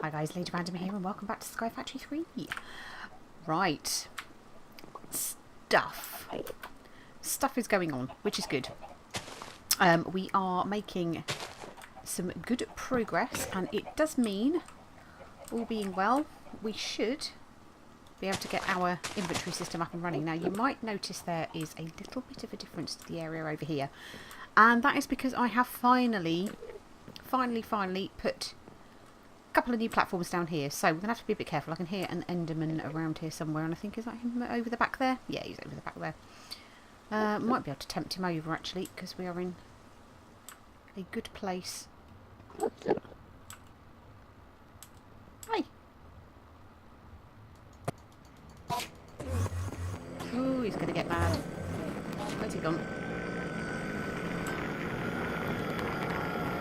Hi guys, Lady Random here and welcome back to Sky Factory 3. Right. Stuff is going on, which is good. We are making some good progress and it does mean, all being well, we should be able to get our inventory system up and running. Now you might notice there is a little bit of a difference to the area over here. And that is because I have finally put couple of new platforms down here, so we're gonna have to be a bit careful. I can hear an Enderman around here somewhere, and I think, is that him over the back there? Yeah, he's over the back there. Might be able to tempt him over actually, because we are in a good place. Hi. Oh, he's gonna get mad. Where's he gone?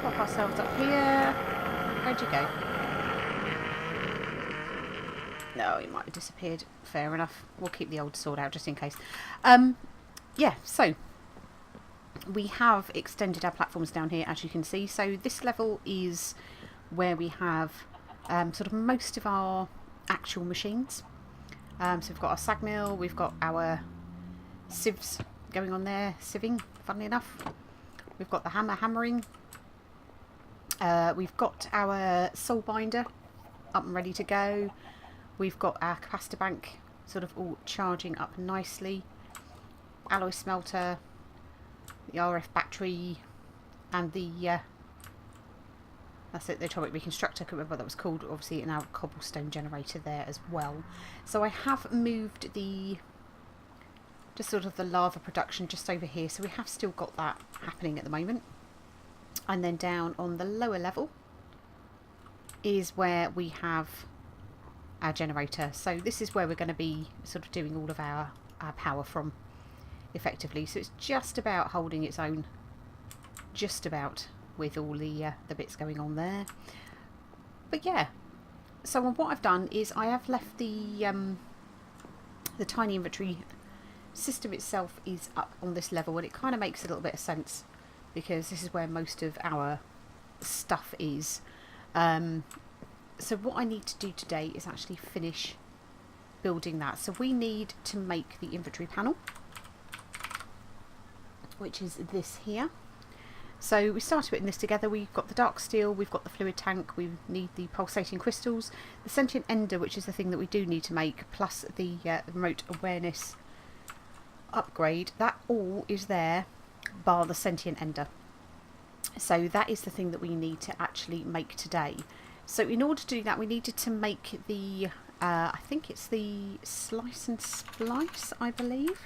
Pop ourselves up here. Where'd you go? No, he might have disappeared. Fair enough. We'll keep the old sword out just in case. Yeah, so we have extended our platforms down here, as you can see. So this level is where we have sort of most of our actual machines. So we've got our sag mill, we've got our sieves going on there, sieving, funnily enough. We've got the hammering. We've got our soul binder up and ready to go. We've got our capacitor bank sort of all charging up nicely. Alloy smelter, the RF battery, and the that's it, the atomic reconstructor. I couldn't remember what that was called. Obviously, and our cobblestone generator there as well. So I have moved the just sort of the lava production just over here. So we have still got that happening at the moment. And then down on the lower level is where we have our generator. So this is where we're going to be sort of doing all of our power from effectively. So it's just about holding its own, just about, with all the bits going on there. But yeah, so what I've done is I have left the tiny inventory system itself is up on this level, and it kind of makes a little bit of sense because this is where most of our stuff is. So what I need to do today is actually finish building that. So we need to make the inventory panel, which is this here. So we started putting this together. We've got the dark steel, we've got the fluid tank, we need the pulsating crystals, the sentient ender, which is the thing that we do need to make, plus the remote awareness upgrade. That all is there, bar the sentient ender. So that is the thing that we need to actually make today. So in order to do that, we needed to make the, I think it's the slice and splice, I believe.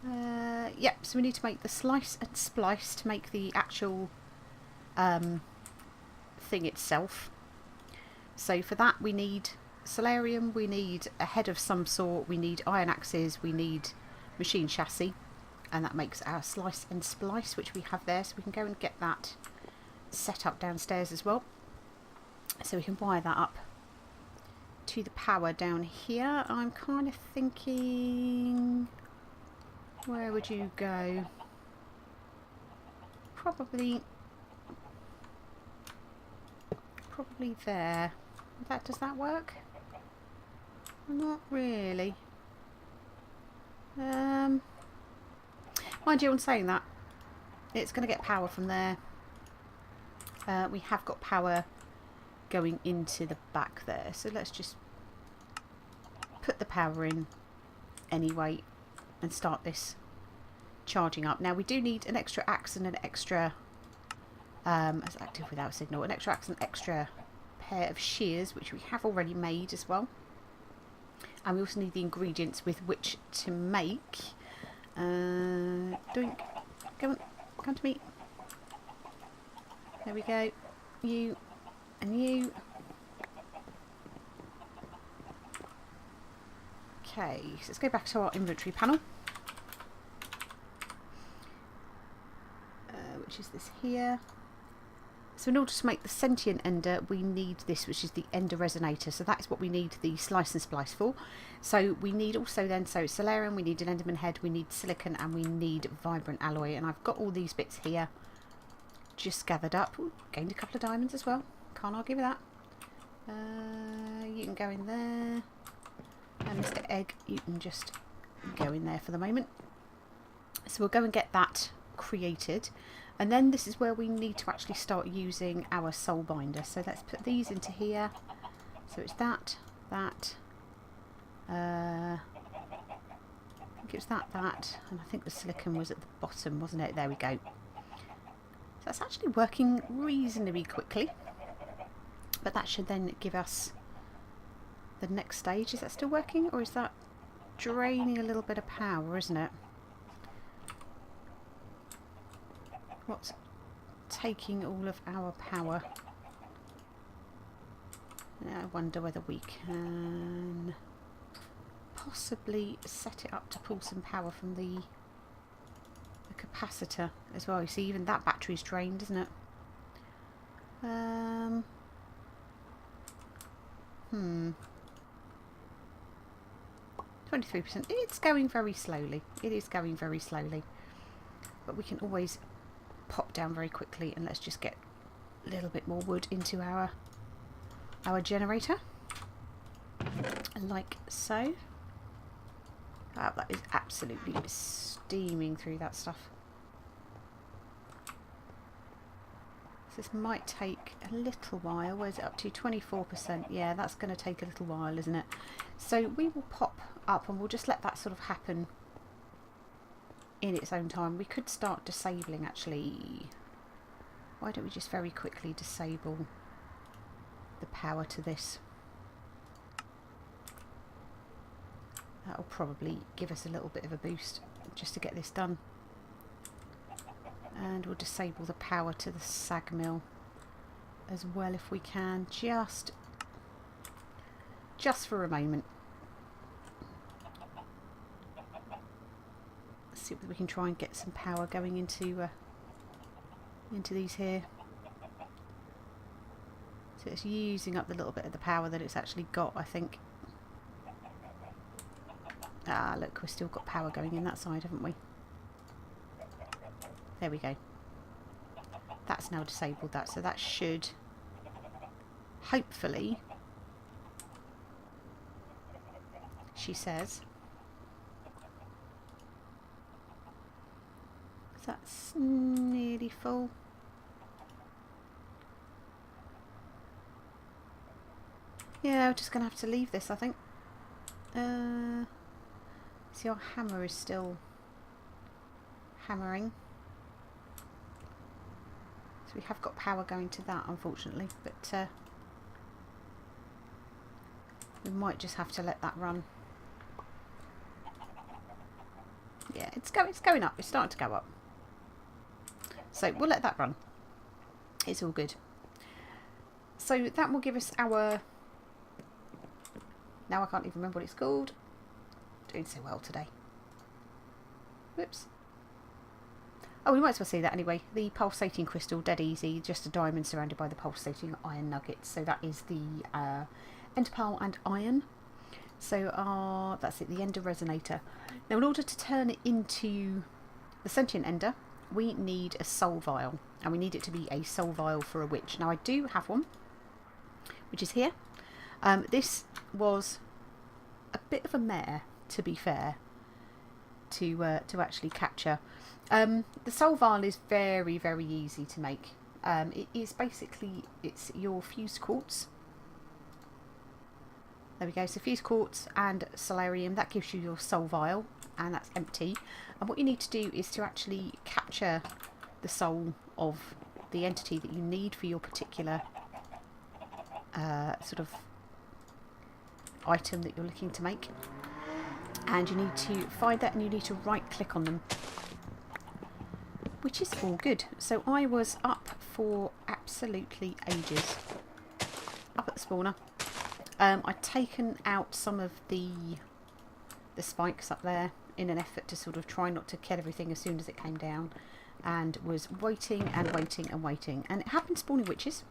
Yeah, so we need to make the slice and splice to make the actual thing itself. So for that we need solarium, we need a head of some sort, we need iron axes, we need machine chassis, and that makes our slice and splice, which we have there. So we can go and get that set up downstairs as well, so we can wire that up to the power down here. I'm kind of thinking, where would you go? Probably there. Does that work? Not really. Mind you, on saying that, it's going to get power from there. We have got power going into the back there, so let's just put the power in anyway and start this charging up. Now we do need an extra axe and an extra as active without signal, an extra axe and extra pair of shears, which we have already made as well. And we also need the ingredients with which to make doink, come to me. There we go. You and you. Okay, so let's go back to our inventory panel, which is this here. So in order to make the sentient ender, we need this, which is the ender resonator. So that is what we need the slice and splice for. So we need also then, so solarium, we need an enderman head, we need silicon, and we need vibrant alloy. And I've got all these bits here just gathered up. Ooh, gained a couple of diamonds as well. Can't argue with that. You can go in there. And Mr. Egg, you can just go in there for the moment. So we'll go and get that created. And then this is where we need to actually start using our soul binder. So let's put these into here. So it's that. I think it's that, and I think the silicone was at the bottom, wasn't it? There we go. So that's actually working reasonably quickly. But that should then give us the next stage. Is that still working, or is that draining a little bit of power, isn't it? What's taking all of our power? I wonder whether we can possibly set it up to pull some power from the capacitor as well. You see, even that battery's drained, isn't it? 23%. It's going very slowly. It is going very slowly. But we can always pop down very quickly, and let's just get a little bit more wood into our generator. Like so. Oh, that is absolutely steaming through that stuff. So this might take a little while. Where's it up to? 24%. Yeah, that's going to take a little while, isn't it? So we will pop up and we'll just let that sort of happen in its own time. We could start disabling, actually. Why don't we just very quickly disable the power to this? That'll probably give us a little bit of a boost just to get this done. And we'll disable the power to the sag mill as well if we can, just for a moment. Let's see if we can try and get some power going into these here. So it's using up the little bit of the power that it's actually got, I think. Ah, look, we've still got power going in that side, haven't we? There we go. That's now disabled that, so that should hopefully, she says. That's nearly full. Yeah, we're just going to have to leave this, I think. See, our hammer is still hammering. So we have got power going to that, unfortunately, but we might just have to let that run. Yeah, it's going up. It's starting to go up. So we'll let that run. It's all good. So that will give us our... Now I can't even remember what it's called. Doing so well today. Whoops. Oh, we might as well see that anyway. The pulsating crystal, dead easy. Just a diamond surrounded by the pulsating iron nuggets. So that is the and iron. So that's it, the ender resonator. Now in order to turn it into the sentient ender, we need a soul vial. And we need it to be a soul vial for a witch. Now I do have one, which is here. This was a bit of a mare, to be fair, to actually capture. The soul vial is very, very easy to make. It is basically, it's your fused quartz. There we go, so fused quartz and solarium, that gives you your soul vial, and that's empty. And what you need to do is to actually capture the soul of the entity that you need for your particular sort of item that you're looking to make. And you need to find that, and you need to right click on them, which is all good. So I was up for absolutely ages, up at the spawner. I'd taken out some of the spikes up there in an effort to sort of try not to kill everything as soon as it came down, and was waiting and waiting and waiting, and it had been spawning witches.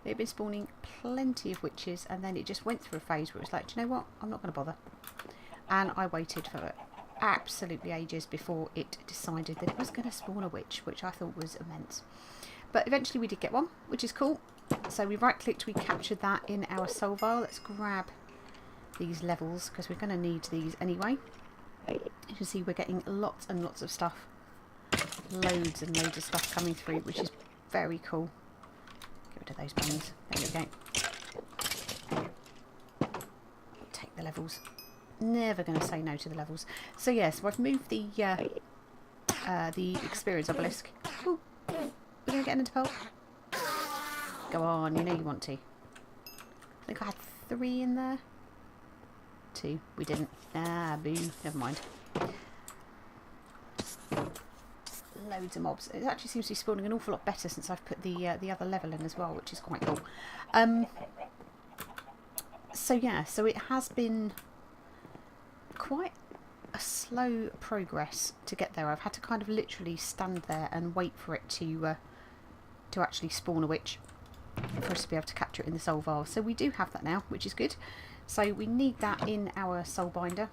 It had been spawning plenty of witches, and then it just went through a phase where it was like, do you know what, I'm not going to bother. And I waited for absolutely ages before it decided that it was going to spawn a witch, which I thought was immense. But eventually we did get one, which is cool. So we right clicked, we captured that in our solvar. Let's grab these levels because we're going to need these anyway. You can see we're getting lots and lots of stuff. Loads and loads of stuff coming through, which is very cool. Get rid of those bones. There we go. Take the levels. Never going to say no to the levels. So yes, I've moved the experience obelisk. Ooh, we're going to get into pelt. Go on, you know you want to. I think I had 3 in there. 2. We didn't. Ah, boo. Never mind. Loads of mobs. It actually seems to be spawning an awful lot better since I've put the other level in as well, which is quite cool. So yeah, so it has been quite a slow progress to get there. I've had to kind of literally stand there and wait for it to actually spawn a witch for us to be able to capture it in the soul vial. So we do have that now, which is good. So we need that in our soul binder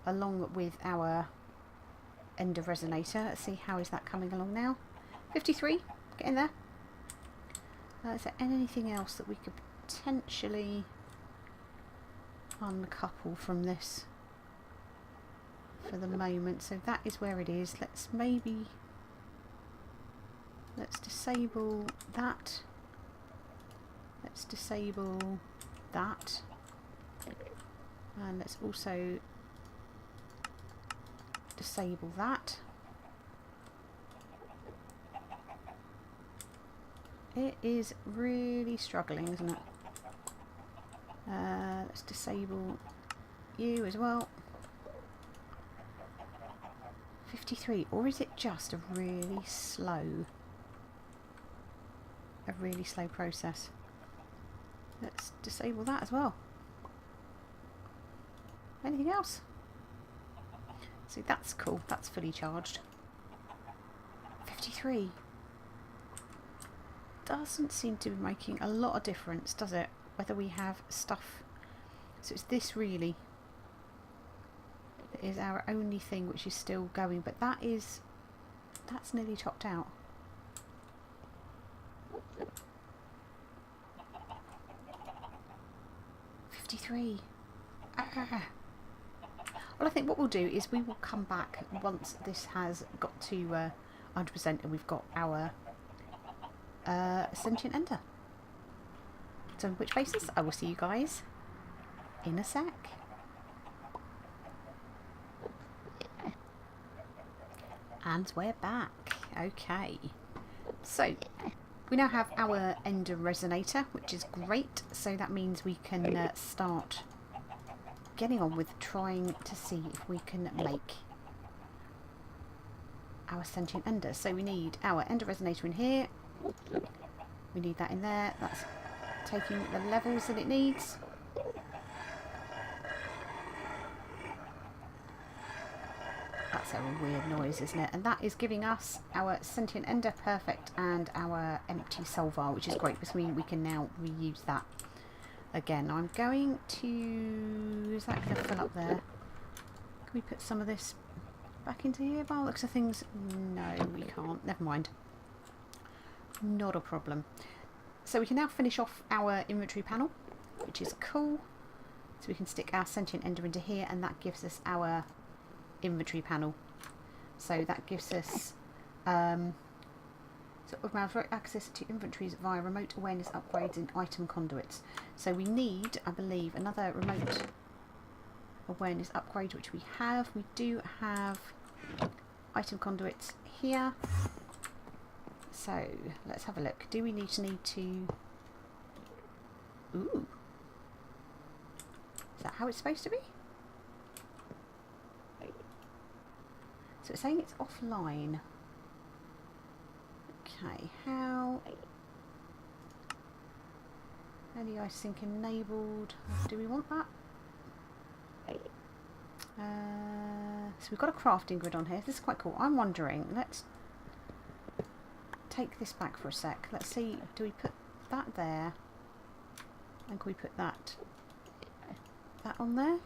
along with our ender resonator. Let's see, how is that coming along now? 53, get in there. Is there anything else that we could potentially uncouple from this for the moment? So that is where it is. Let's disable that. Let's disable that. And let's also disable that. It is really struggling, isn't it? Let's disable you as well. 53, or is it just a really slow process? Let's disable that as well. Anything else? See, that's cool. That's fully charged. 53. Doesn't seem to be making a lot of difference, does it? Whether we have stuff. So it's this really that is our only thing which is still going, but that's nearly topped out. £53. Well, I think what we'll do is we will come back once this has got to 100% and we've got our sentient ender. So, which faces? I will see you guys in a sec. And we're back. Okay. So, we now have our ender resonator, which is great. So that means we can start getting on with trying to see if we can make our sentient ender. So we need our ender resonator in here. We need that in there. That's taking the levels that it needs. That's a weird noise, isn't it? And that is giving us our sentient ender, perfect, and our empty soul vial, which is great because we can now reuse that again. I'm going to... Is that going to fill up there? Can we put some of this back into here by the looks of things? No, we can't. Never mind. Not a problem. So we can now finish off our inventory panel, which is cool. So we can stick our sentient ender into here, and that gives us our inventory panel. So that gives us access to inventories via remote awareness upgrades and item conduits. So we need, I believe, another remote awareness upgrade, which we have. We do have item conduits here. So let's have a look. Do we need to... Ooh. Is that how it's supposed to be? So it's saying it's offline. Okay, how... Any ice sink enabled. Do we want that? So we've got a crafting grid on here. This is quite cool. I'm wondering, let's take this back for a sec. Let's see, do we put that there? And can we put that on there?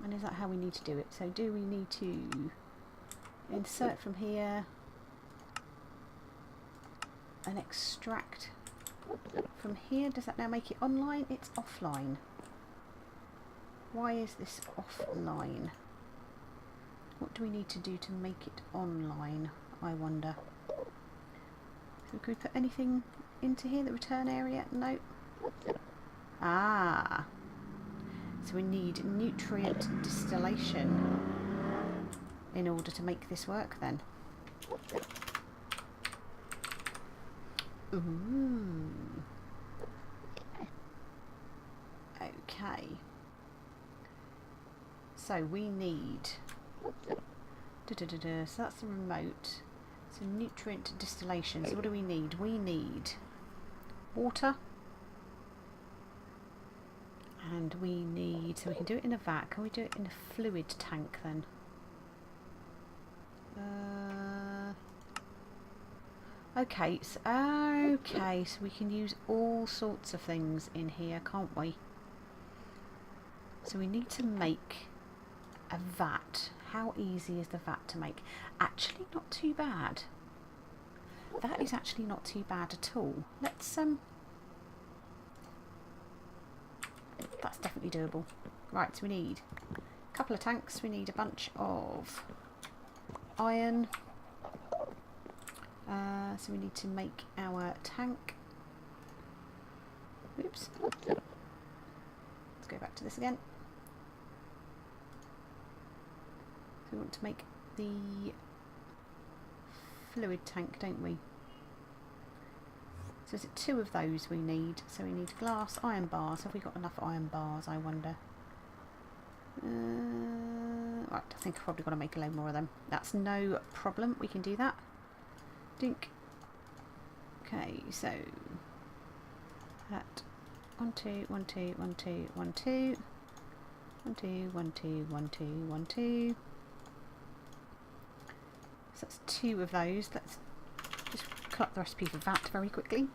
And is that how we need to do it? So do we need to insert from here? and extract from here. Does that now make it online? It's offline. Why is this offline? What do we need to do to make it online, I wonder? So could we put anything into here, the return area? No. Ah. So we need nutrient distillation in order to make this work then. Ooh. Okay. So we need... So that's the remote. So nutrient distillation. So what do we need? We need water. And we need... So we can do it in a vat. Can we do it in a fluid tank then? Okay, so we can use all sorts of things in here, can't we? So we need to make a vat. How easy is the vat to make? Actually not too bad. That is actually not too bad at all. Let's that's definitely doable. Right, so we need a couple of tanks, we need a bunch of iron. So we need to make our tank. Oops. Let's go back to this again. So we want to make the fluid tank, don't we? So is it 2 of those we need? So we need glass, iron bars. Have we got enough iron bars, I wonder? Right, I think I've probably got to make a load more of them. That's no problem, we can do that. Dink. Okay, so that 1 2 1 2 1 2 1 2 1 2 1 2 1 2 1 2. So that's 2 of those. Let's just cut up the recipe for that very quickly.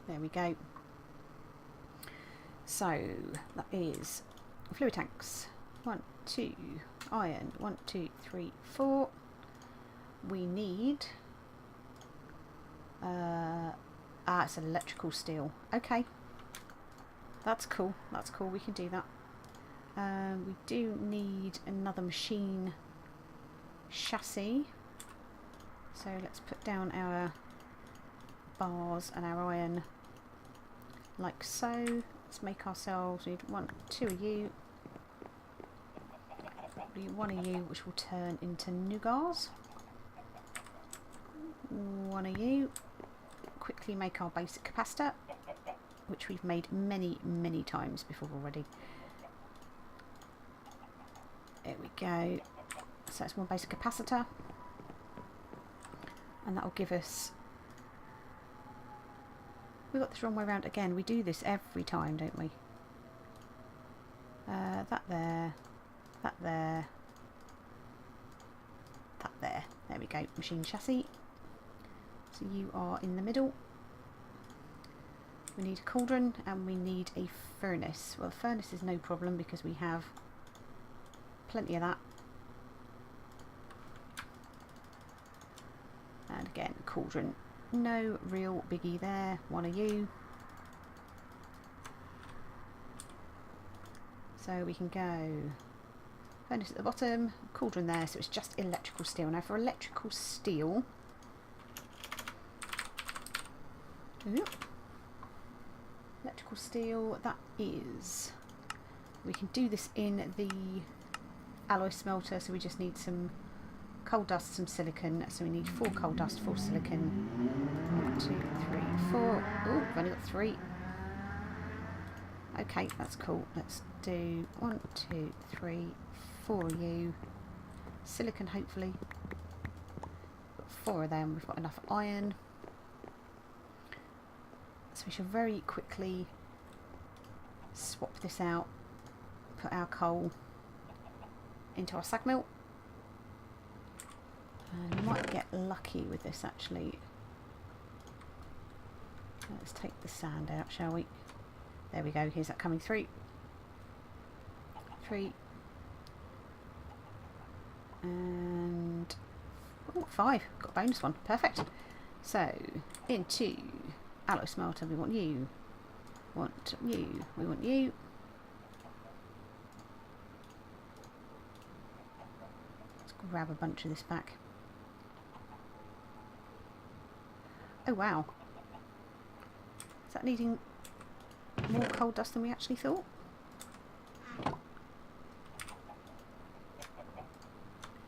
There we go. So that is fluid tanks. 1 2 iron. 1 2 3 4. We need it's an electrical steel. Okay, that's cool, that's cool, we can do that. We do need another machine chassis, so let's put down our bars and our iron like so. Let's make ourselves, we need 1 2 of you, probably 1 of you, which will turn into nougars. 1 of you. Quickly make our basic capacitor, which we've made many times before already. There we go. So that's 1 basic capacitor, and that will give us... We got this wrong way around again. We do this every time, don't we? That there, that there, that there. There we go. Machine chassis. So you are in the middle. We need a cauldron and we need a furnace. Well, the furnace is no problem because we have plenty of that. And again, cauldron. No real biggie there. 1 of you. So we can go furnace at the bottom, cauldron there. So it's just electrical steel. Now for electrical steel... Electrical steel, that is... We can do this in the alloy smelter, so we just need some coal dust, some silicon. So we need 4 coal dust, 4 silicon. 1 2 3 4. Oh, we've only got 3. Okay, that's cool. Let's do 1 2 3 4 of you. Silicon, hopefully. Got 4 of them. We've got enough iron. So we should very quickly swap this out, put our coal into our sag mill, and we might get lucky with this actually. Let's take the sand out, shall we? There we go, here's that coming through. 3 and 5, got a bonus one, perfect. So, into alloy smelter, we want you. Want you. We want you. Let's grab a bunch of this back. Oh wow. Is that needing more coal dust than we actually thought?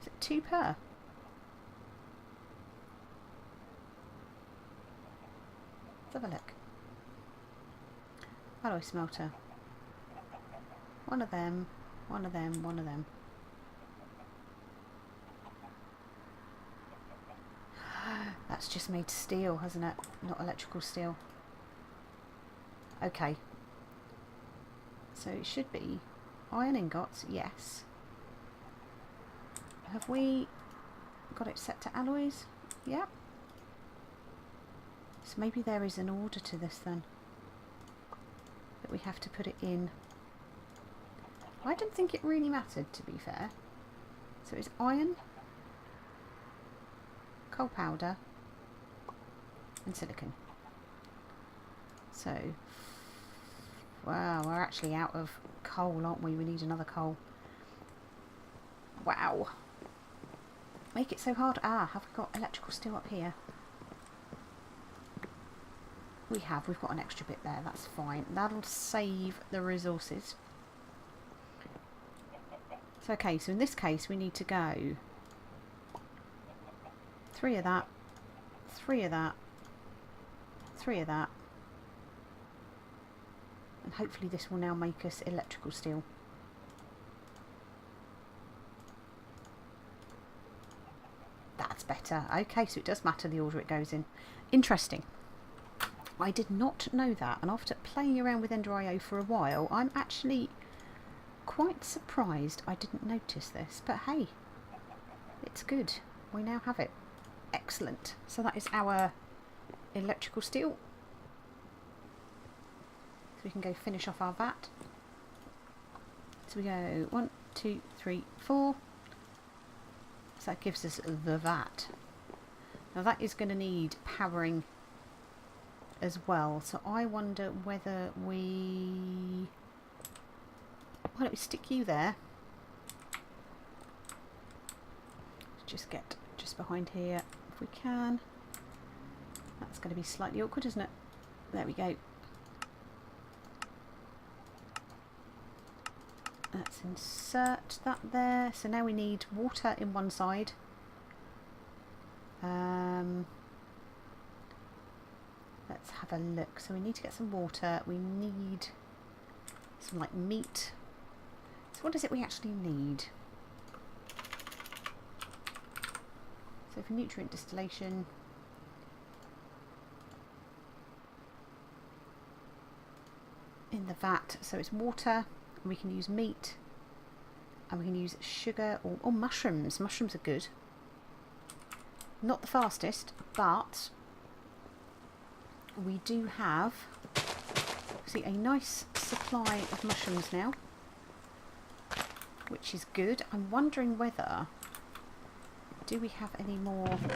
Is it 2 per? Let's have a look. Alloy smelter. One of them, one of them, one of them. That's just made steel, hasn't it? Not electrical steel. Okay. So it should be iron ingots, yes. Have we got it set to alloys? Yep. So maybe there is an order to this then. That we have to put it in. I don't think it really mattered, to be fair. So it's iron, coal powder, and silicon. So, wow, we're actually out of coal, aren't we? We need another coal. Wow. Make it so hard. Ah, have we got electrical steel up here? We have. We've got an extra bit there. That's fine. That'll save the resources. So, okay, so in this case we need to go 3 of that, 3 of that, 3 of that, and hopefully this will now make us electrical steel. That's better. Okay, so it does matter the order it goes in. Interesting. I did not know that, and after playing around with Ender.io for a while, I'm actually quite surprised I didn't notice this, but hey, it's good. We now have it. Excellent. So that is our electrical steel. So we can go finish off our vat. So we go 1, 2, 3, 4. So that gives us the vat. Now that is going to need powering as well. So I wonder whether we... Why don't we stick you there? Just get just behind here if we can. That's going to be slightly awkward, isn't it? There we go. Let's insert that there. So now we need water in one side. Let's have a look. So we need to get some water. We need some like meat. So what is it we actually need? So for nutrient distillation, in the vat, so it's water, and we can use meat, and we can use sugar or mushrooms. Mushrooms are good. Not the fastest, but we do have, see, a nice supply of mushrooms now, which is good. I'm wondering whether, do we have any more of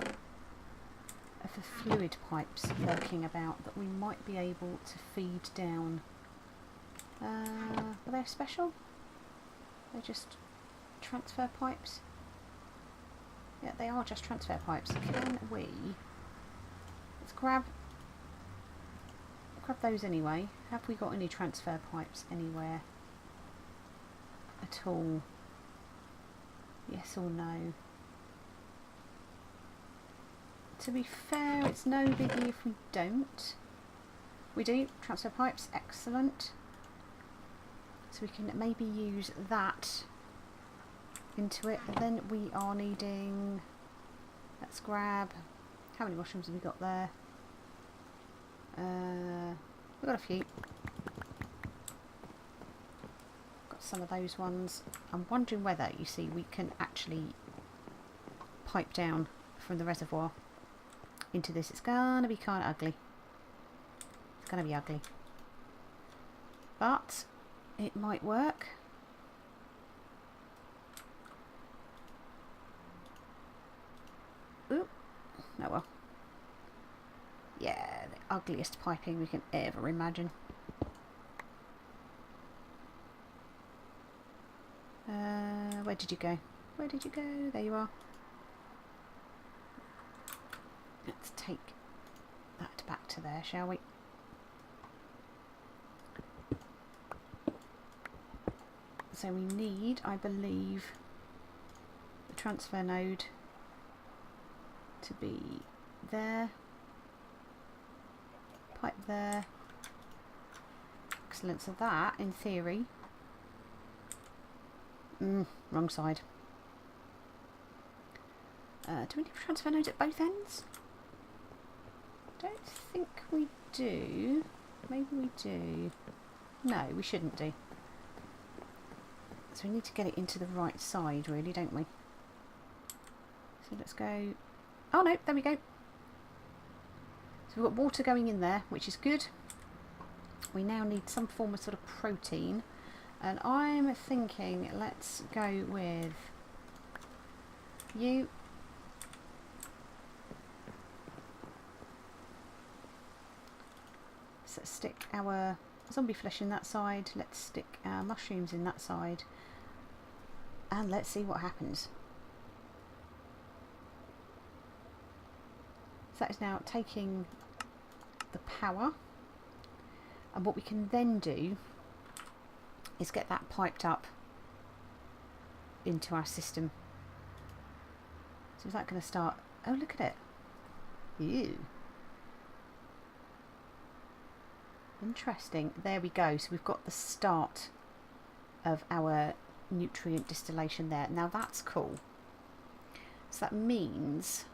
the fluid pipes lurking about that we might be able to feed down? Are they special? They're just transfer pipes? Yeah, they are just transfer pipes. Can we... Let's grab those anyway. Have we got any transfer pipes anywhere at all? Yes or no? To be fair, it's no biggie if we don't. We do. Transfer pipes. Excellent. So we can maybe use that into it. And then we are needing... Let's grab... How many mushrooms have we got there? We've got a few. Got some of those ones. I'm wondering whether, you see, we can actually pipe down from the reservoir into this. It's gonna be kind of ugly. It's gonna be ugly. But it might work. Ooh. Oh well. ugliest piping we can ever imagine. Where did you go? Where did you go? There you are. Let's take that back to there, shall we? So we need, I believe, the transfer node to be there. Pipe there. Excellent. So that, in theory... wrong side. Do we need a transfer node at both ends? Don't think we do. Maybe we do. No, we shouldn't do. So we need to get it into the right side, really, don't we? So let's go... Oh no, there we go. So we've got water going in there, which is good. We now need some form of sort of protein. And I'm thinking, let's go with you. So let's stick our zombie flesh in that side. Let's stick our mushrooms in that side. And let's see what happens. So that is now taking the power. And what we can then do is get that piped up into our system. So is that going to start... Oh, look at it. Ew. Interesting. There we go. So we've got the start of our nutrient distillation there. Now that's cool. So that means...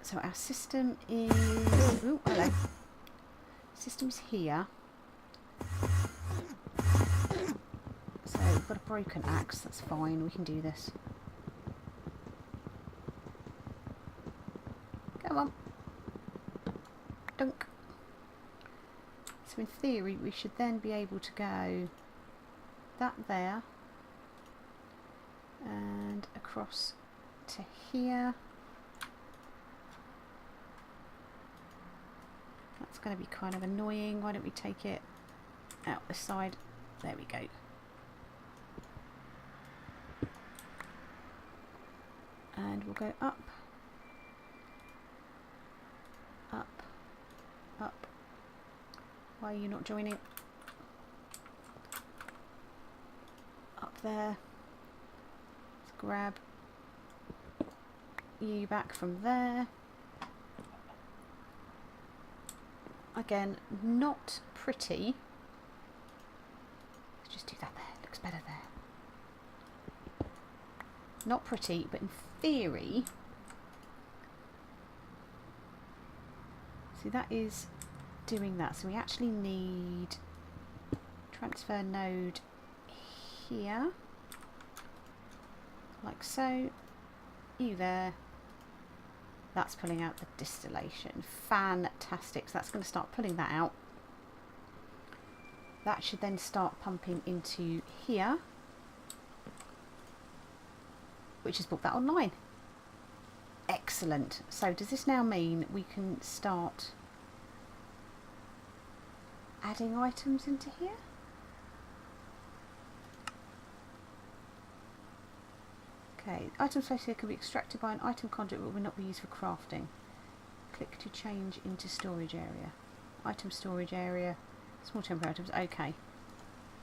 So our system is... Ooh, hello. System's here. So we've got a broken axe, that's fine, we can do this. Come on. Dunk. So in theory we should then be able to go that there and across to here. That's going to be kind of annoying. Why don't we take it out this side? There we go. And we'll go up, up, up. Why are you not joining? Up there. Let's grab you back from there. Again, not pretty. Let's just do that there. Looks better there. Not pretty, but in theory... See, that is doing that. So we actually need transfer node here. Like so. You there. That's pulling out the distillation. Fantastic. So that's going to start pulling that out. That should then start pumping into here, which has brought that online. Excellent. So does this now mean we can start adding items into here? Okay, items placed here can be extracted by an item conduit but will not be used for crafting. Click to change into storage area. Item storage area, small temporary items, okay.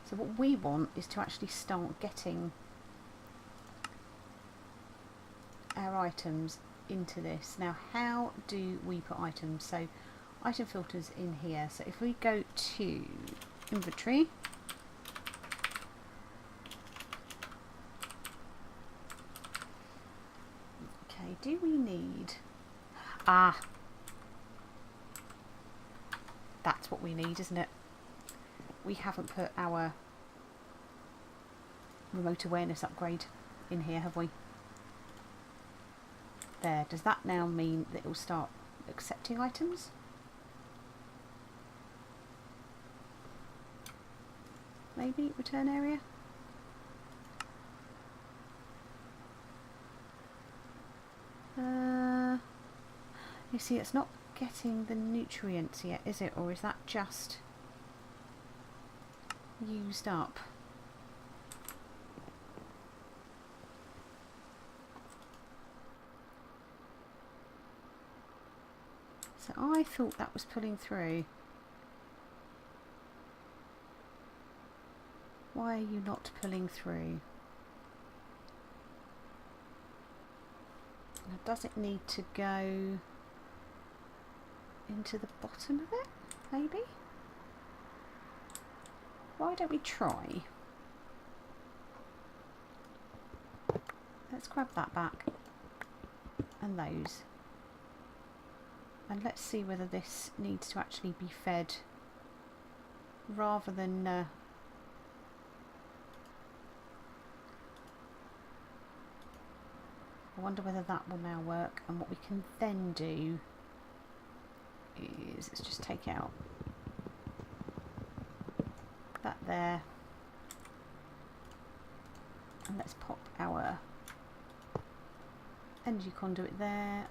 So what we want is to actually start getting our items into this. Now how do we put items? So item filters in here. So if we go to inventory, okay, do we need, that's what we need, isn't it? We haven't put our remote awareness upgrade in here, have we? There. Does that now mean that it will start accepting items? Maybe return area? You see, it's not getting the nutrients yet, is it? Or is that just used up? So I thought that was pulling through. Why are you not pulling through? Now, does it need to go into the bottom of it? Maybe? Why don't we try? Let's grab that back. And those. And let's see whether this needs to actually be fed rather than I wonder whether that will now work. And what we can then do is, let's just take out that there, and let's pop our energy conduit there.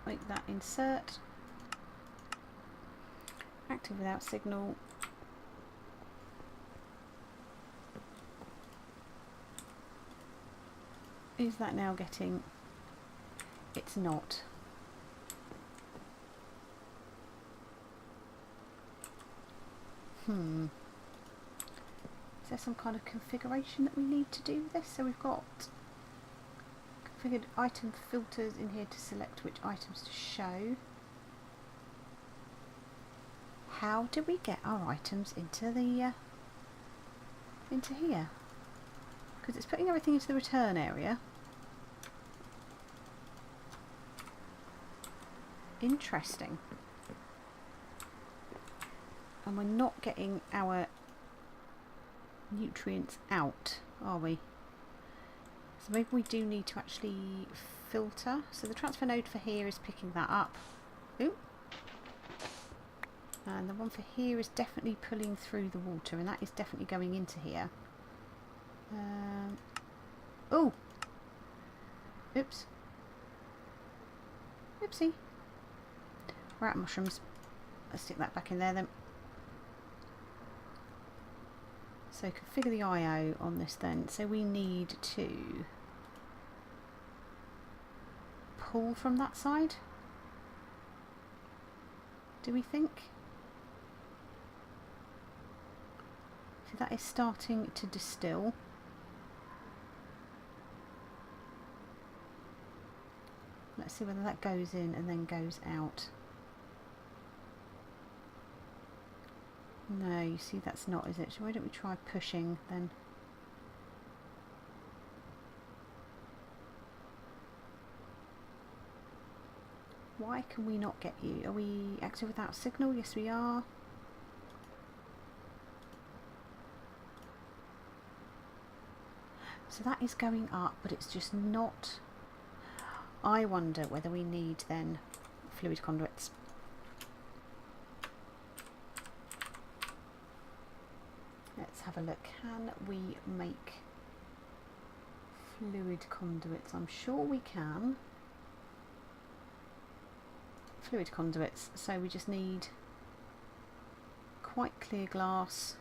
Make that insert. Active without signal. Is that now getting? It's not. Is there some kind of configuration that we need to do with this? So we've got configured item filters in here to select which items to show. How do we get our items into the into here? Because it's putting everything into the return area. Interesting. And we're not getting our nutrients out, are we? So maybe we do need to actually filter. So the transfer node for here is picking that up. Ooh. And the one for here is definitely pulling through the water, and that is definitely going into here. Oh! Oops. Oopsie. We're out of mushrooms. Let's stick that back in there then. So configure the IO on this then. So we need to pull from that side. Do we think? So that is starting to distill. Let's see whether that goes in and then goes out. No, you see that's not, is it? So why don't we try pushing then? Why can we not get you? Are we active without signal? Yes we are. So that is going up, but it's just not. I wonder whether we need then fluid conduits. Let's have a look. Can we make fluid conduits? I'm sure we can. Fluid conduits. So we just need quite clear glass.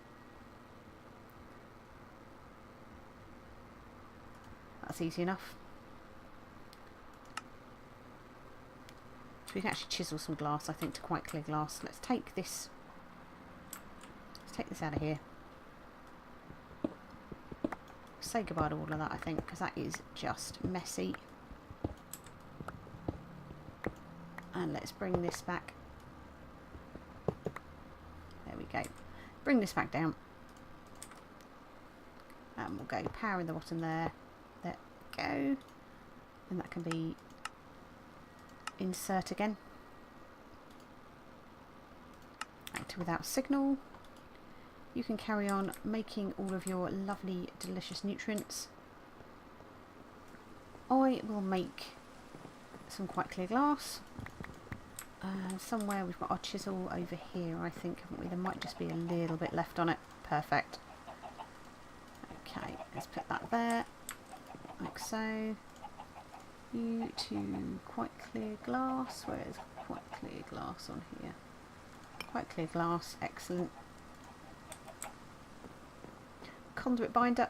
That's easy enough. So we can actually chisel some glass, I think, to quite clear glass. Let's take this. Let's take this out of here. Say goodbye to all of that, I think, because that is just messy. And let's bring this back. There we go. Bring this back down. And we'll go power in the bottom there. There we go. And that can be insert again. Active without signal. You can carry on making all of your lovely delicious nutrients. I will make some quite clear glass. Somewhere we've got our chisel over here, I think, haven't we? There might just be a little bit left on it. Perfect. Okay, let's put that there, like so. You to quite clear glass. Where's quite clear glass on here. Quite clear glass, excellent. Conduit binder.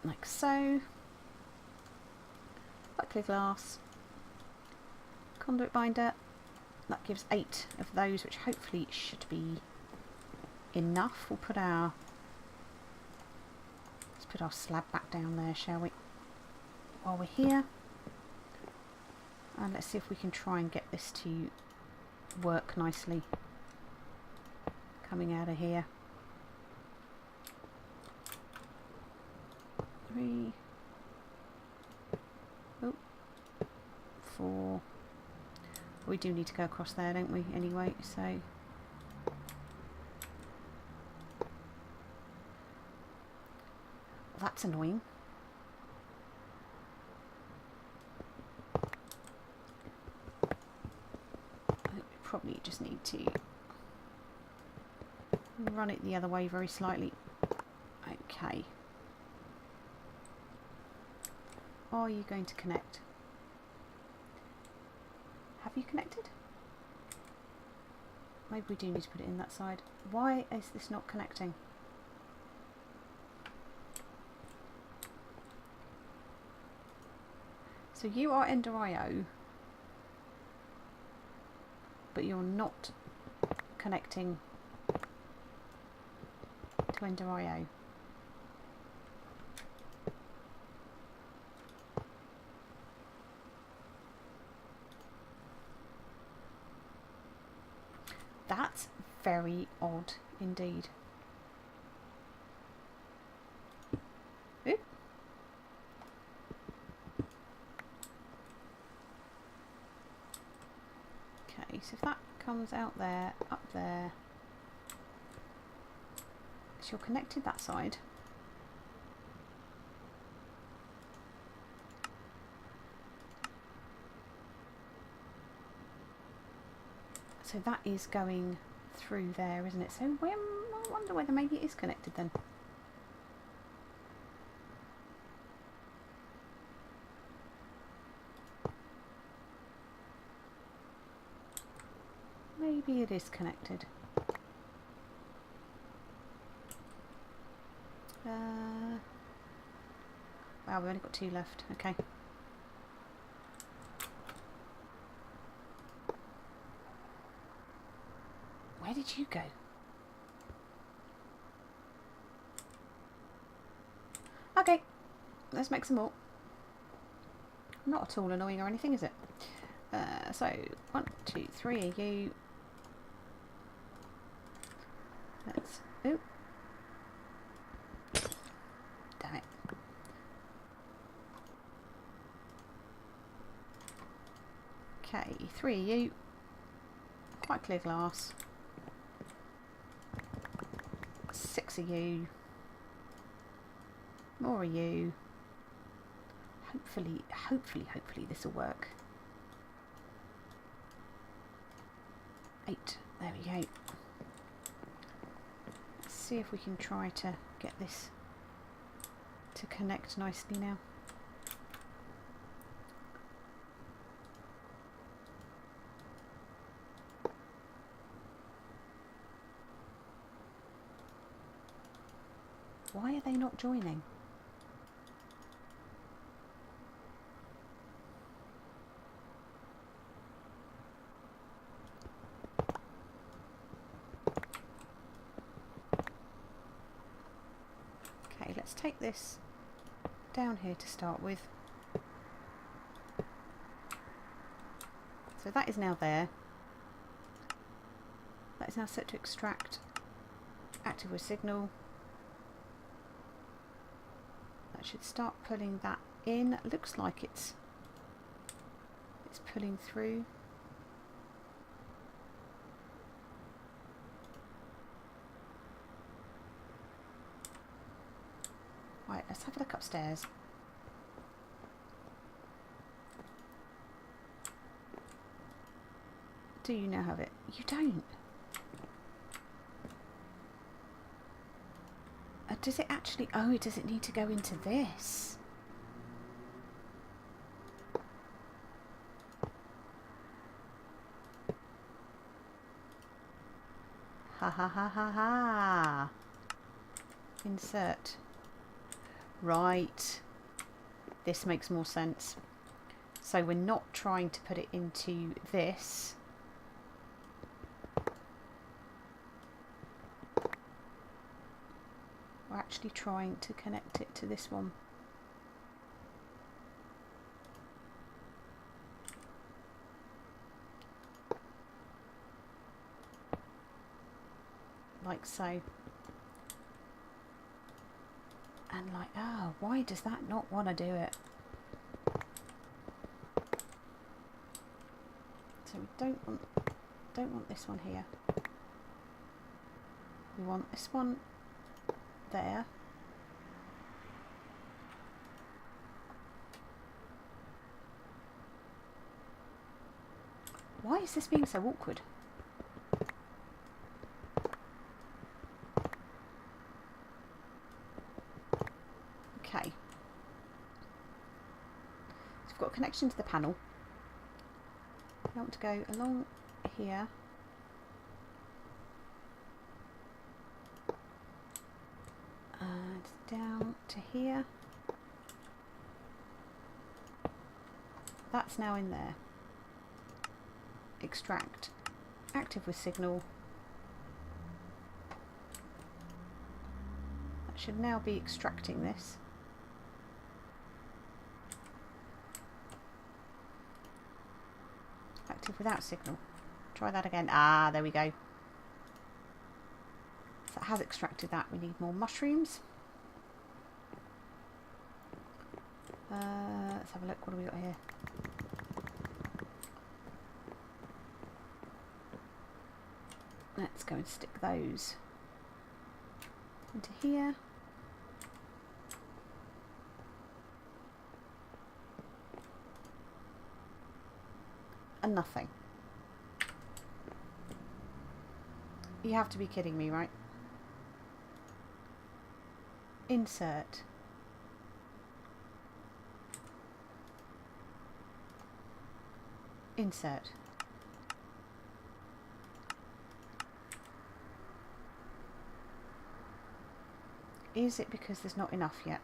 Like so. Quite clear glass. Conduit binder. That gives 8 of those, which hopefully should be enough. We'll put our... let's put our slab back down there, shall we? While we're here. And let's see if we can try and get this to work nicely. Coming out of here. 3. Oh. 4. We do need to go across there, don't we? Anyway, so... well, that's annoying. I think we probably just need to run it the other way very slightly. Okay. Are you going to connect? Have you connected? Maybe we do need to put it in that side. Why is this not connecting? So you are Ender IO, but you're not connecting to Ender IO. That's very odd indeed. Oop. Okay, so if that comes out there, up there, so you're connected that side. So that is going through there, isn't it? So I wonder whether maybe it is connected then. Maybe it is connected. Wow, we've only got 2 left. Okay. Where did you go? Okay, let's make some more. Not at all annoying or anything, is it? So 1, 2, 3 of you. Let's... oop. Damn it. Okay, 3 of you. Quite clear glass. 6 of you. More of you. Hopefully this will work. 8. There we go. Let's see if we can try to get this to connect nicely now. Why are they not joining? Okay, let's take this down here to start with. So that is now there. That is now set to extract active with signal. That should start pulling that in. It looks like it's pulling through. Right, let's have a look upstairs. Do you now have it? You don't. Does it actually... oh, does it need to go into this? Ha ha ha ha ha. Insert. Right. This makes more sense. So we're not trying to put it into this. We're actually trying to connect it to this one. Like so. And like, oh, why does that not want to do it? So we don't want this one here. We want this one there. Why is this being so awkward? Okay. So we've got a connection to the panel. I want to go along here. And down to here. That's now in there. Extract. Active with signal. That should now be extracting this. Active without signal. Try that again. Ah, there we go. So it has extracted that. We need more mushrooms. Let's have a look. What do we got here? Let's go and stick those into here. And nothing. You have to be kidding me, right? Insert. Insert. Is it because there's not enough yet?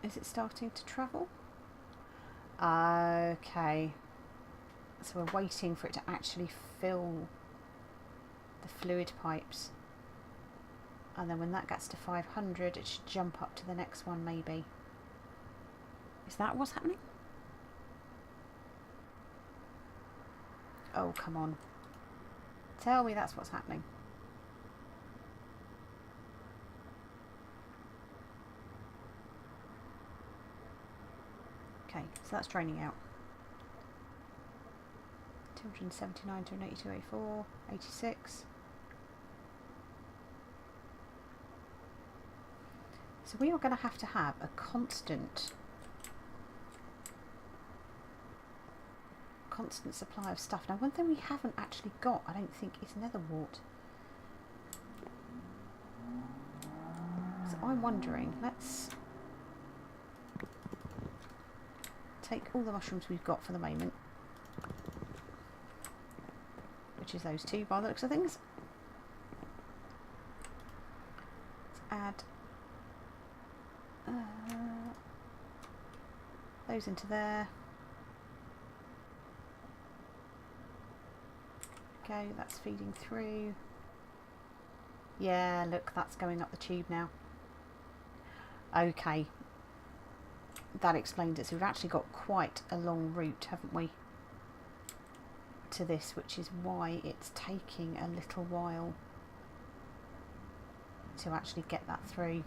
Is it starting to travel? Okay. So we're waiting for it to actually fill the fluid pipes. And then when that gets to 500, it should jump up to the next one, maybe. Is that what's happening? Oh, come on. Tell me that's what's happening. Okay, so that's draining out. 279, 282, 84, 86. So we are going to have a constant supply of stuff. Now, one thing we haven't actually got, I don't think, is nether wart. So I'm wondering, let's take all the mushrooms we've got for the moment, which is those two by the looks of things. Let's add those into there. Okay, that's feeding through. Yeah, look, that's going up the tube now. Okay, that explains it. So we've actually got quite a long route, haven't we, to this, which is why it's taking a little while to actually get that through.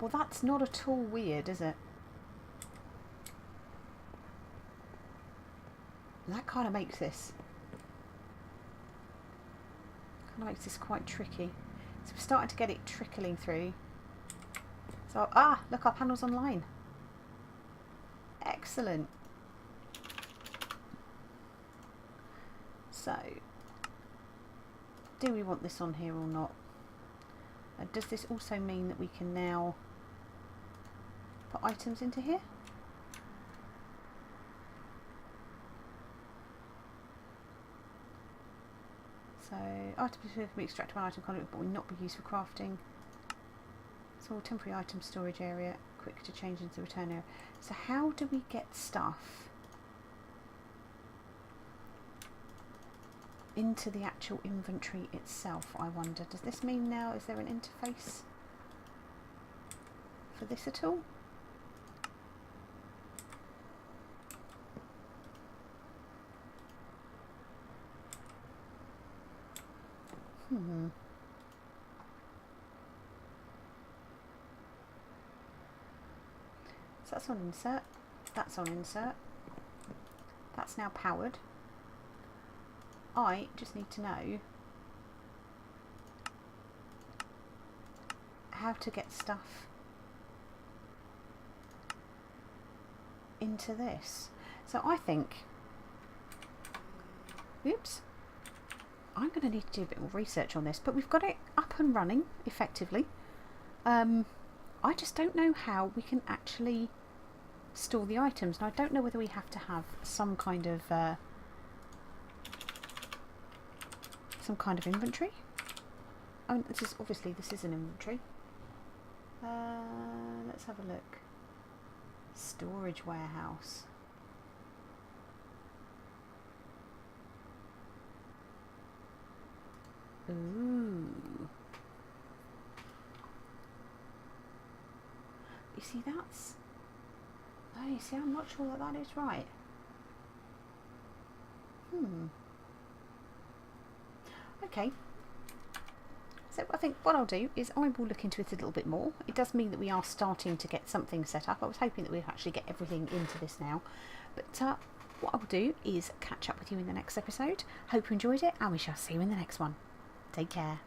Well, that's not at all weird, is it? That kind of makes this quite tricky. So we're starting to get it trickling through. So, look, our panel's online. Excellent. So, do we want this on here or not? Does this also mean that we can now put items into here? So items can be extracted by item conduit but will not be used for crafting. So temporary item storage area, quick to change into the return area. So how do we get stuff into the actual inventory itself, I wonder? Does this mean now, is there an interface for this at all? So that's on insert, that's on insert, that's now powered. I just need to know how to get stuff into this. So I think, oops, I'm going to need to do a bit more research on this, but we've got it up and running effectively. I just don't know how we can actually store the items, and I don't know whether we have to have some kind of inventory. I mean, this is obviously, this is an inventory. Let's have a look. Storage warehouse. Ooh. You see, that's... Oh, you see, I'm not sure that that is right. Okay. So I think what I'll do is I will look into it a little bit more. It does mean that we are starting to get something set up. I was hoping that we'd actually get everything into this now. But what I will do is catch up with you in the next episode. Hope you enjoyed it, and we shall see you in the next one. Take care.